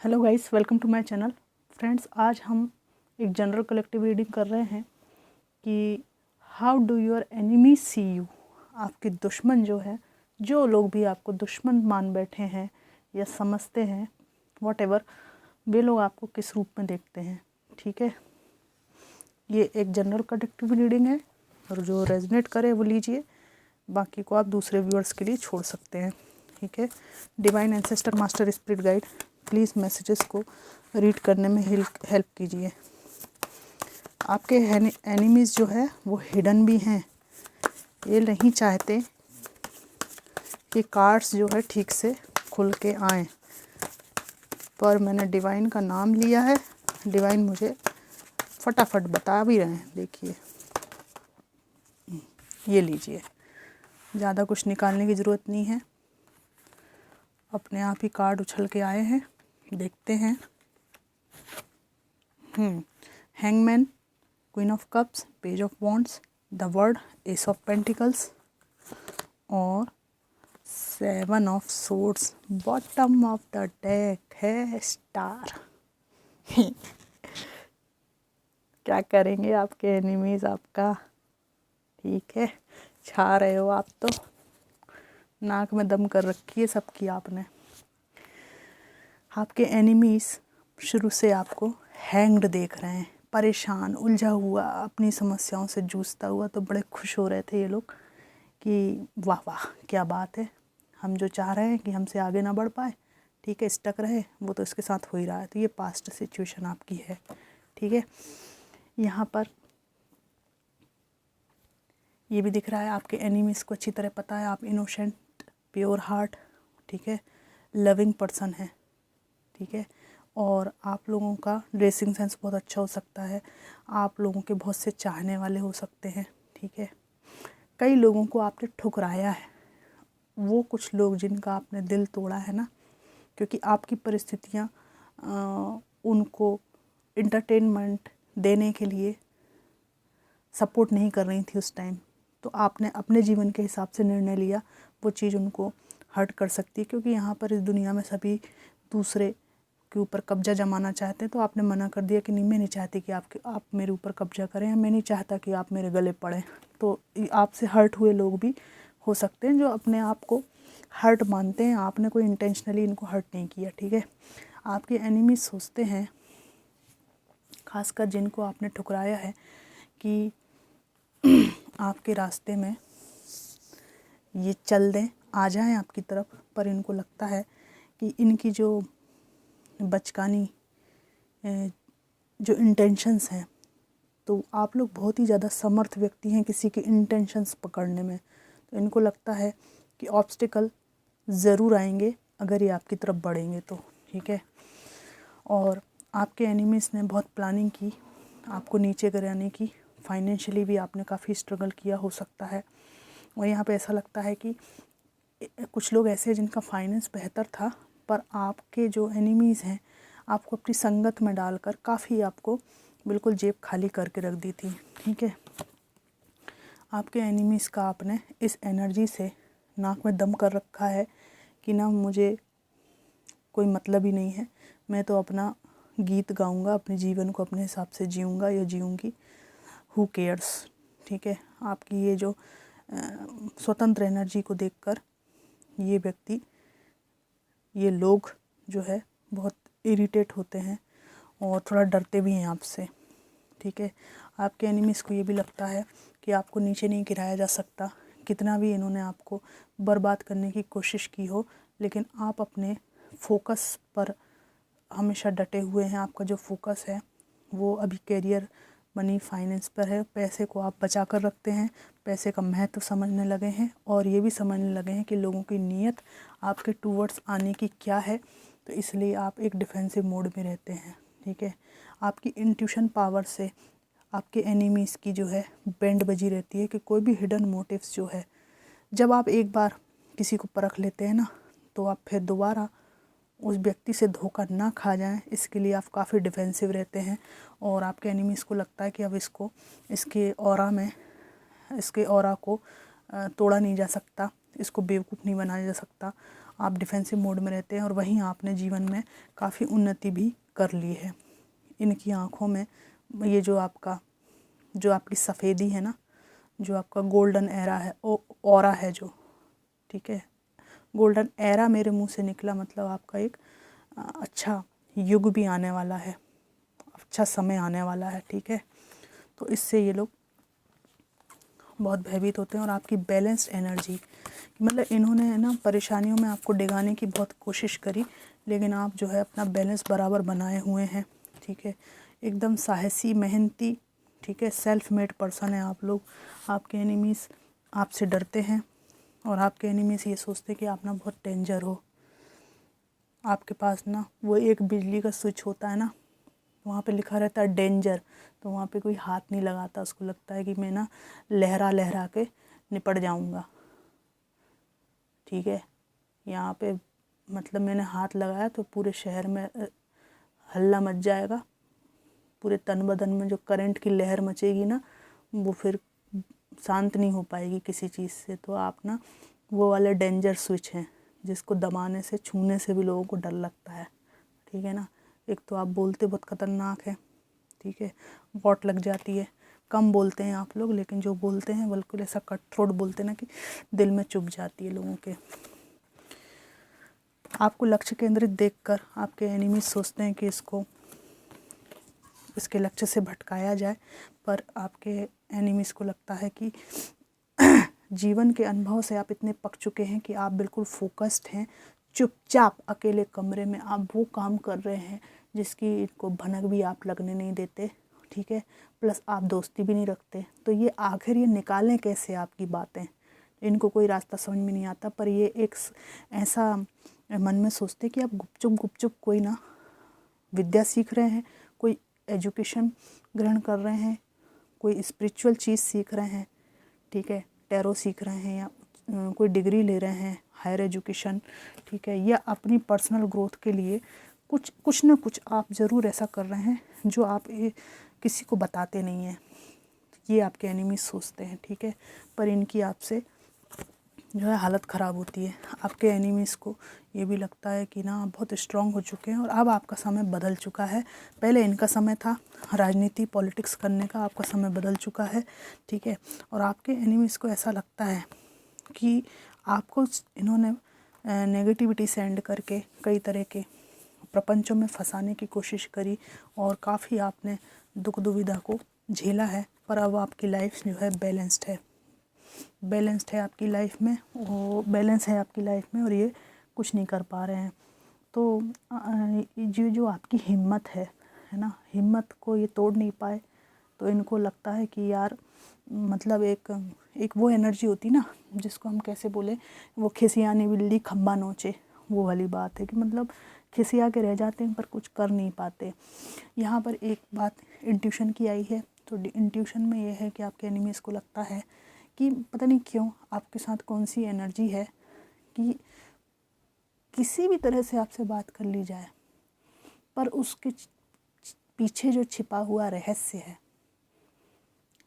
Hello guys, welcome to my channel. Friends, आज हम एक जनरल कलेक्टिव रीडिंग कर रहे हैं कि how do your enemy see you. आपके दुश्मन जो है, जो लोग भी आपको दुश्मन मान बैठे हैं या समझते हैं, व्हाटएवर, वे लोग आपको किस रूप में देखते हैं। ठीक है, ये एक जनरल कलेक्टिव रीडिंग है और जो रेजोनेट करे वो लीजिए, बाकी को आप दूसरे व्यूअर्स के लिए छोड़ सकते हैं। ठीक है, divine ancestor master spirit guide, please messages को रीड करने में हेल्प कीजिए। आपके एनिमीज़ जो है वो हिडन भी हैं, ये नहीं चाहते कि कार्ड्स जो है ठीक से खुल के आएँ, पर मैंने डिवाइन का नाम लिया है। डिवाइन मुझे फटाफट बता भी रहे हैं। देखिए, ये लीजिए, ज़्यादा कुछ निकालने की ज़रूरत नहीं है, अपने आप ही कार्ड उछल के आए हैं। देखते हैं। Hangman, queen of cups, page of wands, the world, S of pentacles और 7 of swords. Bottom of the deck है स्टार। क्या करेंगे आपके एनिमीज आपका? ठीक है, छा रहे हो आप तो, नाक में दम कर रखी है सबकी आपने। आपके एनिमीज शुरू से आपको हैंग्ड देख रहे हैं, परेशान, उलझा हुआ, अपनी समस्याओं से जूझता हुआ। तो बड़े खुश हो रहे थे ये लोग कि वाह वाह क्या बात है, हम जो चाह रहे हैं कि हमसे आगे ना बढ़ पाए, ठीक है, स्टक रहे, वो तो इसके साथ हो ही रहा है। तो ये पास्ट सिचुएशन आपकी है। ठीक है, यहाँ पर ये भी दिख रहा है आपके एनिमीज़ को अच्छी तरह पता है आप इनोसेंट, प्योर हार्ट, ठीक है, लविंग पर्सन है। ठीक है, और आप लोगों का ड्रेसिंग सेंस बहुत अच्छा हो सकता है, आप लोगों के बहुत से चाहने वाले हो सकते हैं। ठीक है, कई लोगों को आपने ठुकराया है, वो कुछ लोग जिनका आपने दिल तोड़ा है ना, क्योंकि आपकी परिस्थितियाँ उनको इंटरटेनमेंट देने के लिए सपोर्ट नहीं कर रही थी उस टाइम। तो आपने अपने जीवन के हिसाब से निर्णय लिया, वो चीज़ उनको हर्ट कर सकती है, क्योंकि यहाँ पर इस दुनिया में सभी दूसरे के ऊपर कब्जा जमाना चाहते हैं। तो आपने मना कर दिया कि नहीं, मैं नहीं चाहती कि आप मेरे ऊपर कब्जा करें, या मैं नहीं चाहता कि आप मेरे गले पड़ें। तो आपसे हर्ट हुए लोग भी हो सकते हैं जो अपने आप को हर्ट मानते हैं। आपने कोई इंटेंशनली इनको हर्ट नहीं किया। ठीक है, आपके एनिमी सोचते हैं, खासकर जिनको आपने ठुकराया है, कि आपके रास्ते में ये चल दें, आ जाएं आपकी तरफ, पर इनको लगता है कि इनकी जो बचकानी जो इंटेंशंस हैं, तो आप लोग बहुत ही ज़्यादा समर्थ व्यक्ति हैं किसी के इंटेंशंस पकड़ने में। तो इनको लगता है कि ऑब्स्टिकल ज़रूर आएंगे अगर ये आपकी तरफ बढ़ेंगे तो। ठीक है, और आपके एनिमीज़ ने बहुत प्लानिंग की आपको नीचे गिराने की। फाइनेंशियली भी आपने काफ़ी स्ट्रगल किया हो सकता है, और यहाँ पे ऐसा लगता है कि कुछ लोग ऐसे हैं जिनका फाइनेंस बेहतर था, पर आपके जो एनिमीज़ हैं आपको अपनी संगत में डालकर काफ़ी आपको बिल्कुल जेब खाली करके रख दी थी। ठीक है, आपके एनिमीज़ का आपने इस एनर्जी से नाक में दम कर रखा है कि ना, मुझे कोई मतलब ही नहीं है, मैं तो अपना गीत गाऊंगा, अपने जीवन को अपने हिसाब से जीऊंगा या जीऊंगी, हु केयर्स। ठीक है, आपकी ये जो स्वतंत्र एनर्जी को देखकर ये व्यक्ति, ये लोग जो है बहुत इरिटेट होते हैं और थोड़ा डरते भी हैं आपसे। ठीक है, आपके एनिमीज़ को ये भी लगता है कि आपको नीचे नहीं गिराया जा सकता, कितना भी इन्होंने आपको बर्बाद करने की कोशिश की हो, लेकिन आप अपने फोकस पर हमेशा डटे हुए हैं। आपका जो फोकस है वो अभी करियर, मनी, फाइनेंस पर है। पैसे को आप बचा कर रखते हैं, पैसे का महत्व समझने लगे हैं, और ये भी समझने लगे हैं कि लोगों की नीयत आपके टूवर्ड्स आने की क्या है। तो इसलिए आप एक डिफेंसिव मोड में रहते हैं। ठीक है, आपकी इंट्यूशन पावर से आपके एनिमीज़ की जो है बैंड बजी रहती है कि कोई भी हिडन मोटिव्स जो है, जब आप एक बार किसी को परख लेते हैं ना, तो आप फिर दोबारा उस व्यक्ति से धोखा ना खा जाएं, इसके लिए आप काफ़ी डिफेंसिव रहते हैं। और आपके एनिमीज़ को लगता है कि अब इसको, इसके ऑरा को तोड़ा नहीं जा सकता, इसको बेवकूफ़ नहीं बनाया जा सकता, आप डिफेंसिव मोड में रहते हैं और वहीं आपने जीवन में काफ़ी उन्नति भी कर ली है। इनकी आँखों में ये जो आपकी सफ़ेदी है ना, जो आपका गोल्डन एरा है, ऑरा है जो, ठीक है, गोल्डन एरा मेरे मुंह से निकला, मतलब आपका एक अच्छा युग भी आने वाला है, अच्छा समय आने वाला है, ठीक है। तो इससे ये लोग बहुत भयभीत होते हैं। और आपकी बैलेंस्ड एनर्जी, मतलब इन्होंने है ना परेशानियों में आपको डिगाने की बहुत कोशिश करी, लेकिन आप जो है अपना बैलेंस बराबर बनाए हुए हैं, ठीक है। एकदम साहसी, मेहनती, ठीक है, सेल्फ मेड पर्सन है आप लोग। आपके एनिमीज़ आपसे डरते हैं और आपके एनिमीज़ ये सोचते हैं कि आप ना बहुत डेंजर हो। आपके पास ना वो एक बिजली का स्विच होता है ना, वहाँ पे लिखा रहता है डेंजर, तो वहाँ पे कोई हाथ नहीं लगाता, उसको लगता है कि मैं ना लहरा लहरा के निपट जाऊँगा, ठीक है। यहाँ पे मतलब मैंने हाथ लगाया तो पूरे शहर में हल्ला मच जाएगा, पूरे तन बदन में जो करंट की लहर मचेगी ना, वो फिर शांत नहीं हो पाएगी किसी चीज़ से। तो आप ना वो वाले डेंजर स्विच हैं जिसको दबाने से, छूने से भी लोगों को डर लगता है, ठीक है ना। एक तो आप बोलते बहुत ख़तरनाक है, ठीक है, वॉट लग जाती है। कम बोलते हैं आप लोग, लेकिन जो बोलते हैं बिल्कुल ऐसा कट थ्रोट बोलते हैं ना कि दिल में चुभ जाती है लोगों के। आपको लक्ष्य केंद्रित देखकर आपके एनिमी सोचते हैं कि इसके लक्ष्य से भटकाया जाए, पर आपके एनिमीज़ को लगता है कि जीवन के अनुभव से आप इतने पक चुके हैं कि आप बिल्कुल फोकस्ड हैं, चुपचाप अकेले कमरे में आप वो काम कर रहे हैं जिसकी इनको भनक भी आप लगने नहीं देते, ठीक है। प्लस आप दोस्ती भी नहीं रखते। तो ये आखिर ये निकालें कैसे आपकी बातें, इनको कोई रास्ता समझ में नहीं आता। पर ये एक ऐसा मन में सोचते कि आप गुपचुप कोई ना विद्या सीख रहे हैं, कोई एजुकेशन ग्रहण कर रहे हैं, कोई स्पिरिचुअल चीज़ सीख रहे हैं, ठीक है, टैरो सीख रहे हैं, या कोई डिग्री ले रहे हैं, हायर एजुकेशन, ठीक है, या अपनी पर्सनल ग्रोथ के लिए कुछ ना कुछ आप ज़रूर ऐसा कर रहे हैं जो आप किसी को बताते नहीं हैं। ये आपके एनिमी सोचते हैं, ठीक है। पर इनकी आपसे जो है हालत ख़राब होती है। आपके एनिमीज़ को ये भी लगता है कि ना आप बहुत स्ट्रांग हो चुके हैं और अब आपका समय बदल चुका है। पहले इनका समय था राजनीति, पॉलिटिक्स करने का, आपका समय बदल चुका है, ठीक है। और आपके एनिमीज़ को ऐसा लगता है कि आपको इन्होंने नेगेटिविटी सेंड करके कई तरह के प्रपंचों में फंसाने की कोशिश करी और काफ़ी आपने दुख दुविधा को झेला है। पर अब आपकी लाइफ जो है बैलेंस्ड है आपकी लाइफ में, वो बैलेंस है आपकी लाइफ में और ये कुछ नहीं कर पा रहे हैं। तो जो आपकी हिम्मत है ना, हिम्मत को ये तोड़ नहीं पाए। तो इनको लगता है कि यार मतलब एक वो एनर्जी होती ना, जिसको हम कैसे बोले, वो खिसियानी बिल्ली खम्बा नोचे, वो वाली बात है कि मतलब खिसिया के रह जाते हैं पर कुछ कर नहीं पाते। यहाँ पर एक बात इंट्यूशन की आई है, तो इंट्यूशन में ये है कि आपके एनिमीज़ को लगता है कि पता नहीं क्यों आपके साथ कौन सी एनर्जी है कि किसी भी तरह से आपसे बात कर ली जाए, पर उसके पीछे जो छिपा हुआ रहस्य है,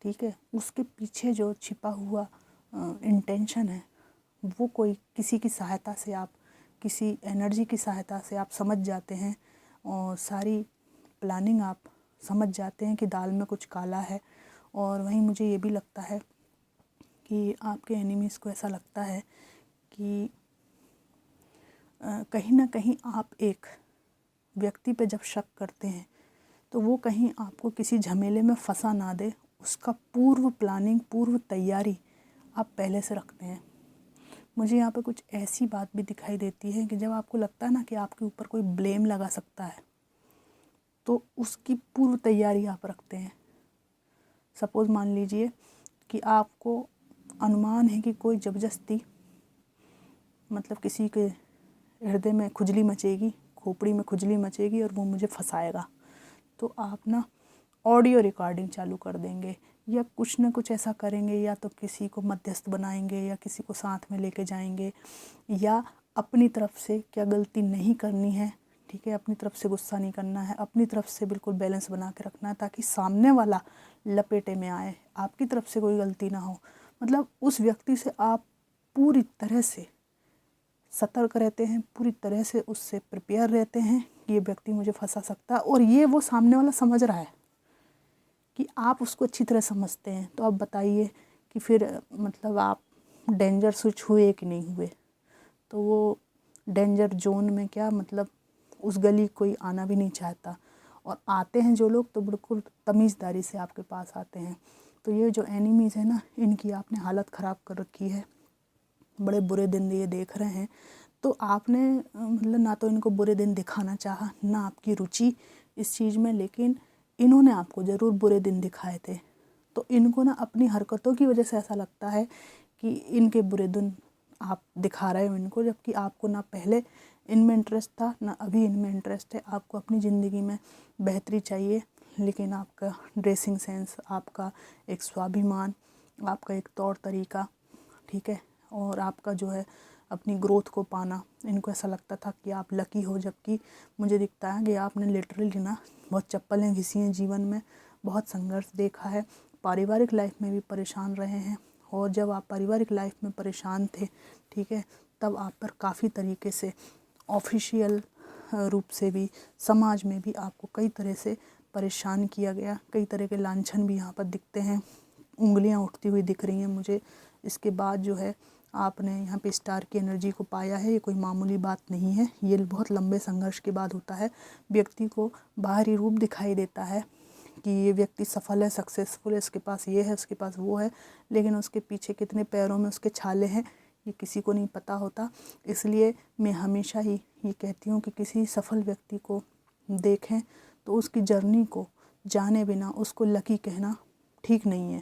ठीक है, उसके पीछे जो छिपा हुआ इंटेंशन है, वो कोई किसी की सहायता से, आप किसी एनर्जी की सहायता से आप समझ जाते हैं और सारी प्लानिंग आप समझ जाते हैं कि दाल में कुछ काला है। और वहीं मुझे ये भी लगता है कि आपके एनिमीज़ को ऐसा लगता है कि कहीं ना कहीं आप एक व्यक्ति पे जब शक करते हैं तो वो कहीं आपको किसी झमेले में फंसा ना दे, उसका पूर्व प्लानिंग, पूर्व तैयारी आप पहले से रखते हैं। मुझे यहाँ पे कुछ ऐसी बात भी दिखाई देती है कि जब आपको लगता है ना कि आपके ऊपर कोई ब्लेम लगा सकता है, तो उसकी पूर्व तैयारी आप रखते हैं। सपोज़ मान लीजिए कि आपको अनुमान है कि कोई ज़बरदस्ती, मतलब किसी के हृदय में खुजली मचेगी, खोपड़ी में खुजली मचेगी और वो मुझे फंसाएगा, तो आप ना ऑडियो रिकॉर्डिंग चालू कर देंगे या कुछ ना कुछ ऐसा करेंगे, या तो किसी को मध्यस्थ बनाएंगे या किसी को साथ में लेके जाएंगे, या अपनी तरफ से क्या गलती नहीं करनी है, ठीक है, अपनी तरफ से गुस्सा नहीं करना है, अपनी तरफ से बिल्कुल बैलेंस बना के रखना है ताकि सामने वाला लपेटे में आए, आपकी तरफ से कोई गलती ना हो। मतलब उस व्यक्ति से आप पूरी तरह से सतर्क रहते हैं, पूरी तरह से उससे प्रिपेयर रहते हैं कि ये व्यक्ति मुझे फंसा सकता है। और ये वो सामने वाला समझ रहा है कि आप उसको अच्छी तरह समझते हैं। तो अब बताइए कि फिर मतलब आप डेंजर स्विच हुए कि नहीं हुए। तो वो डेंजर जोन में क्या मतलब उस गली कोई आना भी नहीं चाहता, और आते हैं जो लोग तो बिल्कुल तमीज़दारी से आपके पास आते हैं। तो ये जो एनिमीज़ है ना, इनकी आपने हालत ख़राब कर रखी है, बड़े बुरे दिन ये देख रहे हैं। तो आपने मतलब ना तो इनको बुरे दिन दिखाना चाहा, ना आपकी रुचि इस चीज़ में, लेकिन इन्होंने आपको ज़रूर बुरे दिन दिखाए थे। तो इनको ना अपनी हरकतों की वजह से ऐसा लगता है कि इनके बुरे दिन आप दिखा रहे हो इनको, जबकि आपको ना पहले इनमें इंटरेस्ट था ना अभी इनमें इंटरेस्ट है। आपको अपनी ज़िंदगी में बेहतरी चाहिए, लेकिन आपका ड्रेसिंग सेंस, आपका एक स्वाभिमान, आपका एक तौर तरीका, ठीक है, और आपका जो है अपनी ग्रोथ को पाना, इनको ऐसा लगता था कि आप लकी हो। जबकि मुझे दिखता है कि आपने लिटरली ना बहुत चप्पलें घिसी हैं जीवन में, बहुत संघर्ष देखा है, पारिवारिक लाइफ में भी परेशान रहे हैं। और जब आप पारिवारिक लाइफ में परेशान थे, ठीक है, तब आप पर काफ़ी तरीके से ऑफिशियल रूप से भी, समाज में भी आपको कई तरह से परेशान किया गया। कई तरह के लांछन भी यहाँ पर दिखते हैं, उंगलियाँ उठती हुई दिख रही हैं मुझे। इसके बाद जो है आपने यहाँ पे स्टार की एनर्जी को पाया है। ये कोई मामूली बात नहीं है, ये बहुत लंबे संघर्ष के बाद होता है। व्यक्ति को बाहरी रूप दिखाई देता है कि ये व्यक्ति सफल है, सक्सेसफुल है, इसके पास ये है, उसके पास वो है, लेकिन उसके पीछे कितने पैरों में उसके छाले हैं ये किसी को नहीं पता होता। इसलिए मैं हमेशा ही ये कहती हूँ कि किसी सफल व्यक्ति को देखें तो उसकी जर्नी को जाने बिना उसको लकी कहना ठीक नहीं है,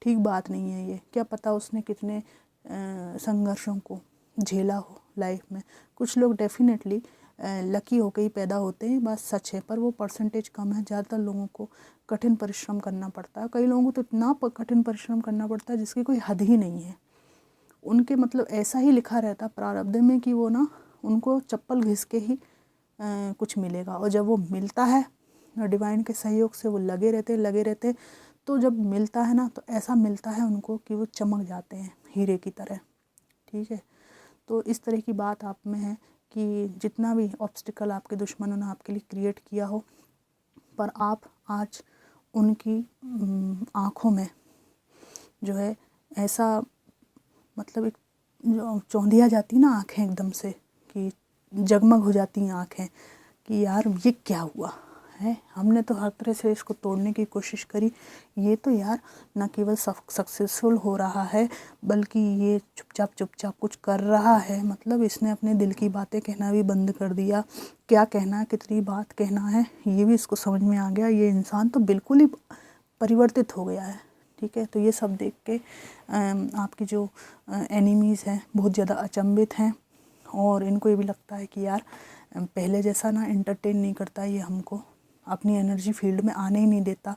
ठीक बात नहीं है ये। क्या पता उसने कितने संघर्षों को झेला हो लाइफ में। कुछ लोग डेफिनेटली लकी होकर ही पैदा होते हैं, बात सच है, पर वो परसेंटेज कम है। ज़्यादातर लोगों को कठिन परिश्रम करना पड़ता है। कई लोगों को तो इतना कठिन परिश्रम करना पड़ता है जिसकी कोई हद ही नहीं है। उनके मतलब ऐसा ही लिखा रहता प्रारब्ध में कि वो ना उनको चप्पल घिस के ही कुछ मिलेगा, और जब वो मिलता है डिवाइन के सहयोग से वो लगे रहते। तो जब मिलता है ना तो ऐसा मिलता है उनको कि वो चमक जाते हैं हीरे की तरह, ठीक है। तो इस तरह की बात आप में है कि जितना भी ऑब्स्टिकल आपके दुश्मनों ने आपके लिए क्रिएट किया हो, पर आप आज उनकी आँखों में जो है ऐसा मतलब एक जो चौंधिया जाती ना आँखें एकदम से, कि जगमग हो जाती हैं आँखें कि यार ये क्या हुआ है, हमने तो हर तरह से इसको तोड़ने की कोशिश करी, ये तो यार न केवल सक्सेसफुल हो रहा है बल्कि ये चुपचाप कुछ कर रहा है। मतलब इसने अपने दिल की बातें कहना भी बंद कर दिया, क्या कहना है, कितनी बात कहना है, ये भी इसको समझ में आ गया। ये इंसान तो बिल्कुल ही परिवर्तित हो गया है, ठीक है। तो ये सब देख के आपकी जो एनिमीज़ हैं बहुत ज़्यादा अचंभित हैं, और इनको ये भी लगता है कि यार पहले जैसा ना एंटरटेन नहीं करता, ये हमको अपनी एनर्जी फील्ड में आने ही नहीं देता,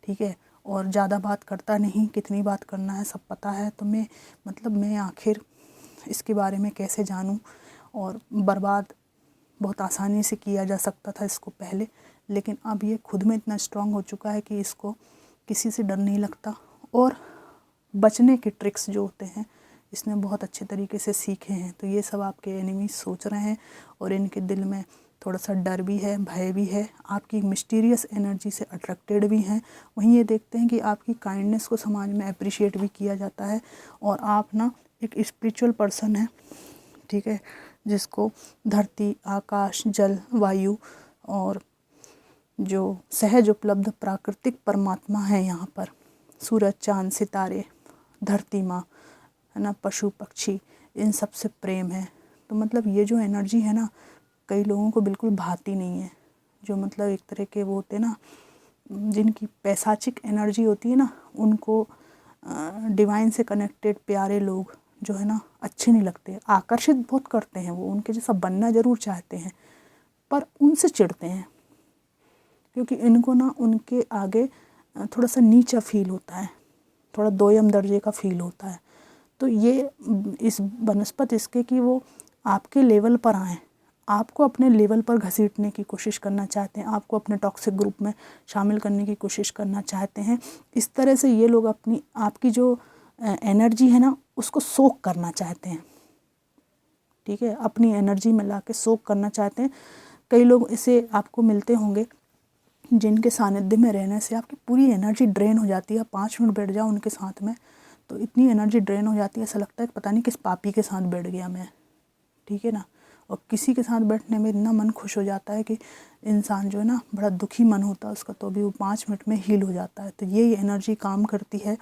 ठीक है, और ज़्यादा बात करता नहीं, कितनी बात करना है सब पता है। तो मैं आखिर इसके बारे में कैसे जानूं। और बर्बाद बहुत आसानी से किया जा सकता था इसको पहले, लेकिन अब ये खुद में इतना स्ट्रांग हो चुका है कि इसको किसी से डर नहीं लगता। और बचने के ट्रिक्स जो होते हैं इसने बहुत अच्छे तरीके से सीखे हैं। तो ये सब आपके एनिमी सोच रहे हैं, और इनके दिल में थोड़ा सा डर भी है, भय भी है, आपकी मिस्टीरियस एनर्जी से अट्रैक्टेड भी हैं। वहीं ये देखते हैं कि आपकी काइंडनेस को समाज में अप्रिशिएट भी किया जाता है, और आप ना एक स्पिरिचुअल पर्सन है, ठीक है, जिसको धरती, आकाश, जल, वायु और जो सहज उपलब्ध प्राकृतिक परमात्मा है, यहाँ पर सूरज, चाँद, सितारे, धरती माँ है ना, पशु पक्षी, इन सब से प्रेम है। तो मतलब ये जो एनर्जी है ना कई लोगों को बिल्कुल भाती नहीं है। जो मतलब एक तरह के वो होते हैं ना जिनकी पैसाचिक एनर्जी होती है ना, उनको डिवाइन से कनेक्टेड प्यारे लोग जो है ना अच्छे नहीं लगते, आकर्षित बहुत करते हैं। वो उनके जैसा बनना ज़रूर चाहते हैं, पर उनसे चिढ़ते हैं, क्योंकि इनको ना उनके आगे थोड़ा सा नीचा फील होता है, थोड़ा दोयम दर्जे का फील होता है। तो ये इस बनस्पत इसके कि वो आपके लेवल पर आएँ, आपको अपने लेवल पर घसीटने की कोशिश करना चाहते हैं, आपको अपने टॉक्सिक ग्रुप में शामिल करने की कोशिश करना चाहते हैं। इस तरह से ये लोग आपकी जो एनर्जी है ना उसको सोक करना चाहते हैं, ठीक है, अपनी एनर्जी में ला के सोक करना चाहते हैं। कई लोग इसे आपको मिलते होंगे जिनके सानिध्य में रहने से आपकी पूरी एनर्जी ड्रेन हो जाती है। 5 मिनट बैठ जाओ उनके साथ में तो इतनी एनर्जी ड्रेन हो जाती है, ऐसा लगता है कि पता नहीं किस पापी के साथ बैठ गया मैं, ठीक है ना। और किसी के साथ बैठने में इतना मन खुश हो जाता है कि इंसान जो है ना, बड़ा दुखी मन होता है उसका, तो अभी वो 5 मिनट में हील हो जाता है। तो ये एनर्जी काम करती है।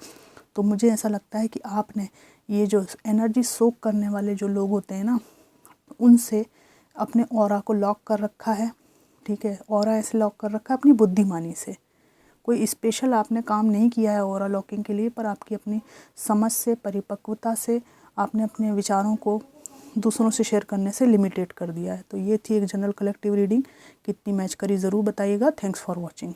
तो मुझे ऐसा लगता है कि आपने ये जो एनर्जी सोक करने वाले जो लोग होते हैं ना, उनसे अपने ऑरा को लॉक कर रखा है, ठीक है। ऑरा ऐसे लॉक कर रखा है अपनी बुद्धिमानी से। कोई स्पेशल आपने काम नहीं किया है ऑरा लॉकिंग के लिए, पर आपकी अपनी समझ से, परिपक्वता से आपने अपने विचारों को दूसरों से शेयर करने से लिमिटेड कर दिया है। तो ये थी एक जनरल कलेक्टिव रीडिंग। कितनी मैच करी ज़रूर बताइएगा। Thanks for watching.